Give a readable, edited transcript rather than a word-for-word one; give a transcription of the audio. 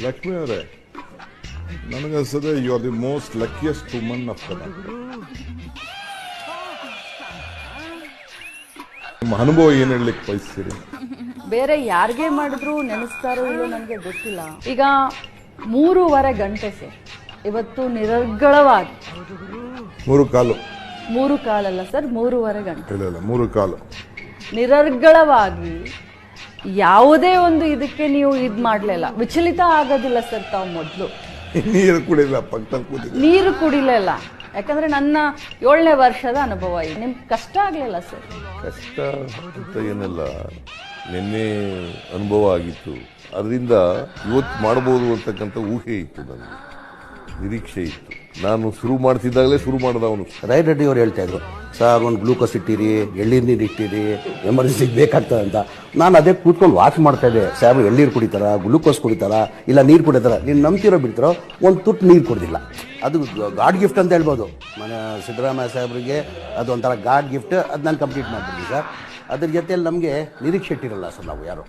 ಲಕ್ಷ್ಮಿ ಅವರೇ, ನನಗನ್ಸದೆ you are the most luckiest woman of the ನಿಮ್ಮ ಅನುಭವ ಏನ್ ಹೇಳಲಿಕ್ಕೆ ಬಯಸ್ತೀರಿ? ಬೇರೆ ಯಾರಿಗೆ ಮಾಡಿದ್ರು ನೆನೆಸ್ತಾರೋ ಇಲ್ಲೋ ನನಗೆ ಗೊತ್ತಿಲ್ಲ. ಈಗ 3.5 ಗಂಟೆ ಸರ್ ಇವತ್ತು ನಿರರ್ಗಳವಾಗಿ 3 ಕಾಲು 3 ಕಾಲಲ್ಲ ಸರ್ 3.5 ಗಂಟೆ ಇಲ್ಲ 3 ಕಾಲು ನಿರರ್ಗಳವಾಗಿ ಯಾವುದೇ ಒಂದು ಇದಕ್ಕೆ ನೀವು ಇದ್ ಮಾಡ್ಲಿಲ್ಲ, ವಿಚಲಿತ ಆಗೋದಿಲ್ಲ ಸರ್. ತಾವು ಮೊದಲು ನೀರು ಕುಡಿಲ್ಲ, ಪಕ್ಕದಲ್ಲಿ ಕೂತಿದ್ದೆ, ನೀರು ಕುಡಿಲಿಲ್ಲ. ಯಾಕಂದ್ರೆ ನನ್ನ 7ನೇ ವರ್ಷದ ಅನುಭವ ಇದೆ. ನಿಮ್ಗೆ ಕಷ್ಟ ಆಗ್ಲಿಲ್ಲ ಸರ್? ಕಷ್ಟ ಅಂತ ಏನೆಲ್ಲ ನಿನ್ನೆ ಅನುಭವ ಆಗಿತ್ತು, ಅದರಿಂದ ಇವತ್ತು ಮಾಡ್ಬೋದು ಅಂತಕ್ಕಂಥ ಊಹೆ ಇತ್ತು, ನನಗೆ ನಿರೀಕ್ಷೆ ಇತ್ತು. ನಾನು ಶುರು ಮಾಡ್ತಿದ್ದಾಗಲೇ ಶುರು ಮಾಡಿದವನು. ರಾಯ್ ರೆಡ್ಡಿ ಅವ್ರು ಹೇಳ್ತಾ ಇದ್ರು, ಸರ್ ಒಂದು ಗ್ಲೂಕೋಸ್ ಇಟ್ಟಿರಿ, ಎಳ್ನೀರು ನೀರು ಇಟ್ಟಿರಿ, ಎಮರ್ಜೆನ್ಸಿಗೆ ಬೇಕಾಗ್ತದೆ ಅಂತ. ನಾನು ಅದೇ ಕೂತ್ಕೊಂಡು ವಾಚ್ ಮಾಡ್ತಾ ಇದ್ದೆ. ಸಾಹೇಬ್ರು ಎಳ್ನೀರು ಕುಡಿತಾರ, ಗ್ಲೂಕೋಸ್ ಕುಡಿತಾರ, ಇಲ್ಲ ನೀರು ಕುಡಿತಾರ. ನೀನು ನಂಬ್ತಿರೋ ಬಿಡ್ತಾರೋ ಒಂದು ತುಟ್ಟು ನೀರು ಕುಡ್ದಿಲ್ಲ. ಅದು ಗಾಡ್ ಗಿಫ್ಟ್ ಅಂತ ಹೇಳ್ಬೋದು. ಮನೆ ಸಿದ್ದರಾಮಯ್ಯ ಸಾಹೇಬ್ರಿಗೆ ಅದು ಒಂಥರ ಗಾಡ್ ಗಿಫ್ಟ್. ಅದು ನಾನು ಕಂಪ್ಲೀಟ್ ಮಾಡ್ತೀನಿ ಸರ್. ಅದ್ರ ಜೊತೆಯಲ್ಲಿ ನಮಗೆ ನಿರೀಕ್ಷೆ ಇಟ್ಟಿರಲ್ಲ ಸರ್ ನಾವು ಯಾರು.